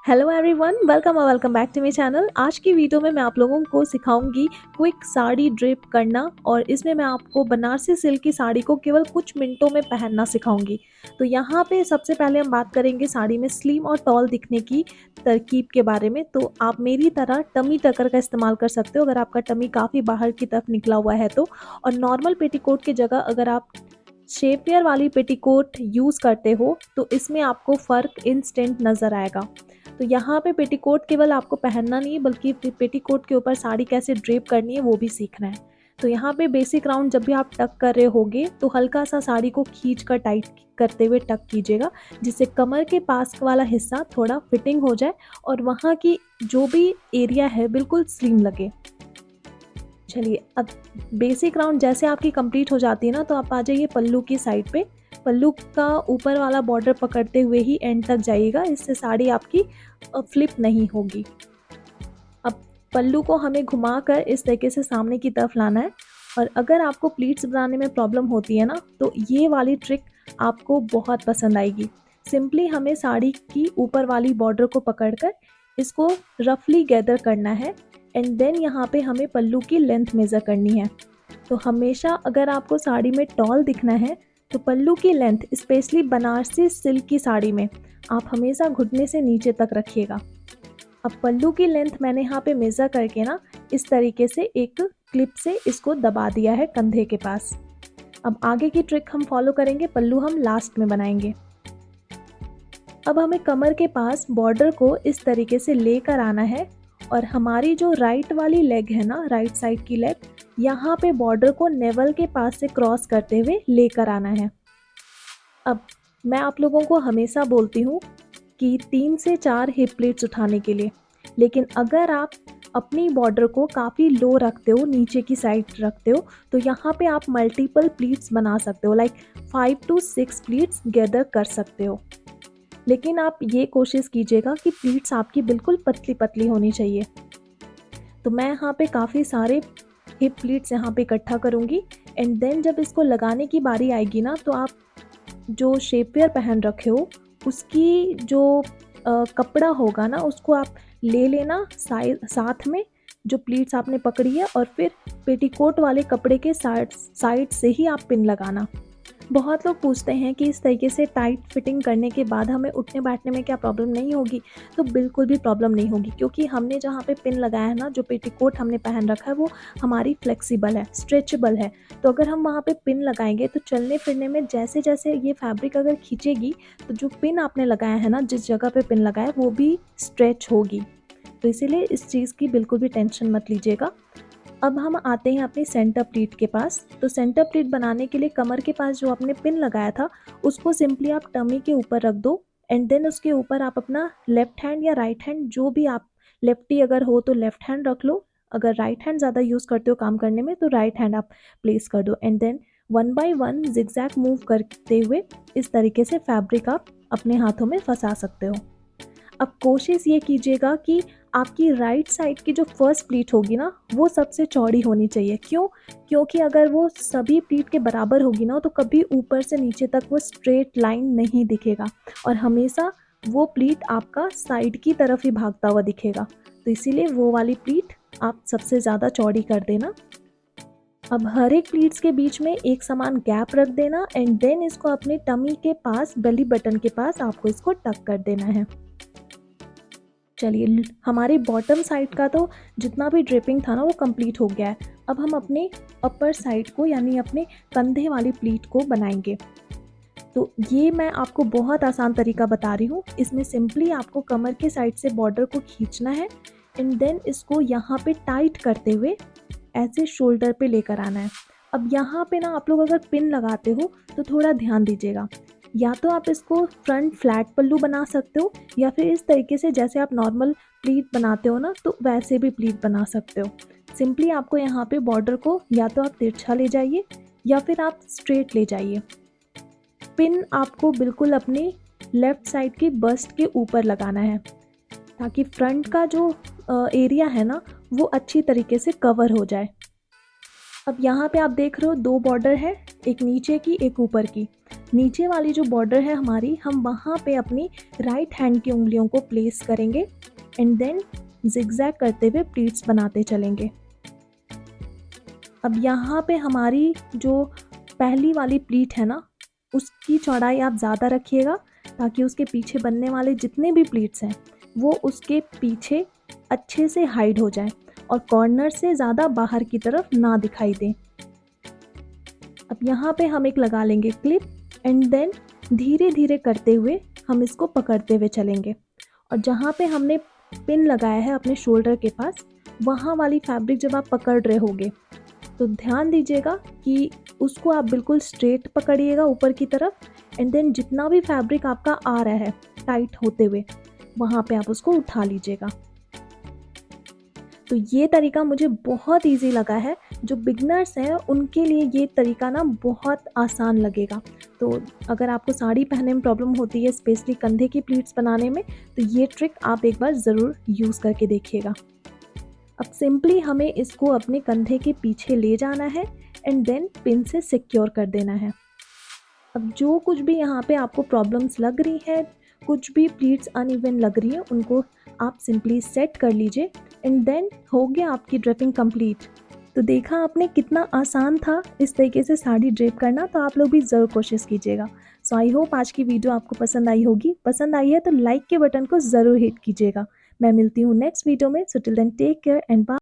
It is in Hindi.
Hello everyone, welcome back to my channel. आज की वीडियो में मैं आप लोगों को सिखाऊंगी क्विक साड़ी ड्रेप करना, और इसमें मैं आपको बनारसी सिल्क की साड़ी को केवल कुछ मिनटों में पहनना सिखाऊंगी। तो यहाँ पे सबसे पहले हम बात करेंगे साड़ी में स्लिम और टॉल दिखने की तरकीब के बारे में। तो आप मेरी तरह टमी टकर का इस्तेमाल कर सकते हो अगर आपका टमी काफ़ी बाहर की तरफ निकला हुआ है तो। और नॉर्मल पेटीकोट की जगह अगर आप शेपवेयर वाली पेटीकोट यूज़ करते हो तो इसमें आपको फ़र्क इंस्टेंट नज़र आएगा। तो यहाँ पे पेटीकोट केवल आपको पहनना नहीं है, बल्कि पेटीकोट के ऊपर साड़ी कैसे ड्रेप करनी है वो भी सीखना है। तो यहाँ पे बेसिक राउंड जब भी आप टक कर रहे होगे तो हल्का सा साड़ी को खींच कर टाइट करते हुए टक कीजिएगा, जिससे कमर के पास वाला हिस्सा थोड़ा फिटिंग हो जाए और वहाँ की जो भी एरिया है बिल्कुल स्लिम लगे। चलिए, अब बेसिक राउंड जैसे आपकी कंप्लीट हो जाती है ना, तो आप आ जाइए पल्लू की साइड पे। पल्लू का ऊपर वाला बॉर्डर पकड़ते हुए ही एंड तक जाइएगा, इससे साड़ी आपकी फ्लिप नहीं होगी। अब पल्लू को हमें घुमाकर इस तरीके से सामने की तरफ लाना है। और अगर आपको प्लीट्स बनाने में प्रॉब्लम होती है ना, तो ये वाली ट्रिक आपको बहुत पसंद आएगी। सिंपली हमें साड़ी की ऊपर वाली बॉर्डर को पकड़कर इसको रफली गैदर करना है, एंड देन यहाँ पे हमें पल्लू की लेंथ मेज़र करनी है। तो हमेशा अगर आपको साड़ी में टॉल दिखना है तो पल्लू की लेंथ, स्पेशली बनारसी सिल्क की साड़ी में, आप हमेशा घुटने से नीचे तक रखिएगा। अब पल्लू की लेंथ मैंने यहाँ पे मेज़र करके ना इस तरीके से एक क्लिप से इसको दबा दिया है कंधे के पास। अब आगे की ट्रिक हम फॉलो करेंगे, पल्लू हम लास्ट में बनाएंगे। अब हमें कमर के पास बॉर्डर को इस तरीके से लेकर आना है, और हमारी जो राइट वाली लेग है ना, राइट साइड की लेग, यहाँ पे बॉर्डर को नेवल के पास से क्रॉस करते हुए लेकर आना है। अब मैं आप लोगों को हमेशा बोलती हूँ कि 3 से 4 हिप प्लीट्स उठाने के लिए, लेकिन अगर आप अपनी बॉर्डर को काफ़ी लो रखते हो, नीचे की साइड रखते हो, तो यहाँ पे आप मल्टीपल प्लीट्स बना सकते हो, लाइक 5 to 6 प्लीट्स गैदर कर सकते हो। लेकिन आप ये कोशिश कीजिएगा कि प्लीट्स आपकी बिल्कुल पतली पतली होनी चाहिए। तो मैं यहाँ पे काफ़ी सारे हिप प्लीट्स यहाँ पे इकट्ठा करूँगी, एंड देन जब इसको लगाने की बारी आएगी ना, तो आप जो शेपवेयर पहन रखे हो उसकी जो कपड़ा होगा ना, उसको आप ले लेना साथ में, जो प्लीट्स आपने पकड़ी है, और फिर पेटीकोट वाले कपड़े के साइड से ही आप पिन लगाना। बहुत लोग पूछते हैं कि इस तरीके से टाइट फिटिंग करने के बाद हमें उठने बैठने में क्या प्रॉब्लम नहीं होगी। तो बिल्कुल भी प्रॉब्लम नहीं होगी, क्योंकि हमने जहाँ पे पिन लगाया है ना, जो पेटीकोट हमने पहन रखा है वो हमारी फ्लेक्सिबल है, स्ट्रेचेबल है। तो अगर हम वहाँ पे पिन लगाएंगे तो चलने फिरने में जैसे जैसे ये फैब्रिक अगर खींचेगी, तो जो पिन आपने लगाया है ना, जिस जगह पे पिन लगाया है वो भी स्ट्रेच होगी। तो इसीलिए इस चीज़ की बिल्कुल भी टेंशन मत लीजिएगा। अब हम आते हैं अपनी सेंटर प्लीट के पास। तो सेंटर प्लीट बनाने के लिए कमर के पास जो आपने पिन लगाया था उसको सिंपली आप टमी के ऊपर रख दो, एंड देन उसके ऊपर आप अपना लेफ्ट हैंड या राइट हैंड, जो भी आप, लेफ्टी अगर हो तो लेफ्ट हैंड रख लो, अगर राइट हैंड ज़्यादा यूज़ करते हो काम करने में तो राइट हैंड आप प्लेस कर दो, and then 1 by 1 zigzag move करते हुए इस तरीके से फैब्रिक आप अपने हाथों में फंसा सकते हो। अब कोशिश ये कीजिएगा कि आपकी राइट साइड की जो फर्स्ट प्लीट होगी ना, वो सबसे चौड़ी होनी चाहिए। क्यों? क्योंकि अगर वो सभी प्लीट के बराबर होगी ना, तो कभी ऊपर से नीचे तक वो स्ट्रेट लाइन नहीं दिखेगा, और हमेशा वो प्लीट आपका साइड की तरफ ही भागता हुआ दिखेगा। तो इसीलिए वो वाली प्लीट आप सबसे ज़्यादा चौड़ी कर देना। अब हर एक प्लीट्स के बीच में एक समान गैप रख देना, एंड देन इसको अपने टमी के पास, बेली बटन के पास आपको इसको टक कर देना है। चलिए, हमारी बॉटम साइड का तो जितना भी ड्रेपिंग था ना वो कंप्लीट हो गया है। अब हम अपने अपर साइड को, यानी अपने कंधे वाली प्लीट को बनाएंगे। तो ये मैं आपको बहुत आसान तरीका बता रही हूँ। इसमें सिंपली आपको कमर के साइड से बॉर्डर को खींचना है, एंड देन इसको यहाँ पे टाइट करते हुए ऐसे शोल्डर पे लेकर आना है। अब यहाँ पे ना आप लोग अगर पिन लगाते हो तो थोड़ा ध्यान दीजिएगा, या तो आप इसको फ्रंट फ्लैट पल्लू बना सकते हो, या फिर इस तरीके से जैसे आप नॉर्मल प्लीट बनाते हो ना, तो वैसे भी प्लीट बना सकते हो। सिंपली आपको यहाँ पे बॉर्डर को या तो आप तिरछा ले जाइए या फिर आप स्ट्रेट ले जाइए। पिन आपको बिल्कुल अपनी लेफ़्ट साइड की बस्ट के ऊपर लगाना है, ताकि फ्रंट का जो एरिया है ना वो अच्छी तरीके से कवर हो जाए। अब यहाँ पे आप देख रहे हो 2 बॉर्डर है, एक नीचे की एक ऊपर की। नीचे वाली जो बॉर्डर है हमारी, हम वहाँ पे अपनी राइट हैंड की उंगलियों को प्लेस करेंगे एंड देन जिगजैग करते हुए प्लीट्स बनाते चलेंगे। अब यहाँ पे हमारी जो पहली वाली प्लीट है ना, उसकी चौड़ाई आप ज़्यादा रखिएगा ताकि उसके पीछे बनने वाले जितने भी प्लीट्स हैं वो उसके पीछे अच्छे से हाइड हो जाए और कॉर्नर से ज़्यादा बाहर की तरफ ना दिखाई दें। अब यहाँ पे हम एक लगा लेंगे क्लिप एंड देन धीरे धीरे करते हुए हम इसको पकड़ते हुए चलेंगे और जहाँ पे हमने पिन लगाया है अपने शोल्डर के पास, वहाँ वाली फैब्रिक जब आप पकड़ रहे होगे तो ध्यान दीजिएगा कि उसको आप बिल्कुल स्ट्रेट पकड़िएगा ऊपर की तरफ एंड देन जितना भी फैब्रिक आपका आ रहा है टाइट होते हुए, वहाँ पे आप उसको उठा लीजिएगा। तो ये तरीका मुझे बहुत इजी लगा है। जो बिगनर्स हैं उनके लिए ये तरीका ना बहुत आसान लगेगा। तो अगर आपको साड़ी पहनने में प्रॉब्लम होती है, स्पेशली कंधे की प्लीट्स बनाने में, तो ये ट्रिक आप एक बार ज़रूर यूज़ करके देखिएगा। अब सिंपली हमें इसको अपने कंधे के पीछे ले जाना है एंड देन पिन से सिक्योर कर देना है। अब जो कुछ भी यहाँ पे आपको प्रॉब्लम्स लग रही है, कुछ भी प्लीट्स अनइवन लग रही है, उनको आप सिंपली सेट कर लीजिए एंड देन हो गया आपकी ड्रेपिंग कंप्लीट। तो देखा आपने कितना आसान था इस तरीके से साड़ी ड्रेप करना, तो आप लोग भी ज़रूर कोशिश कीजिएगा। सो आई होप आज की वीडियो आपको पसंद आई होगी। पसंद आई है तो लाइक के बटन को ज़रूर हिट कीजिएगा। मैं मिलती हूँ नेक्स्ट वीडियो में। So till then take care and bye.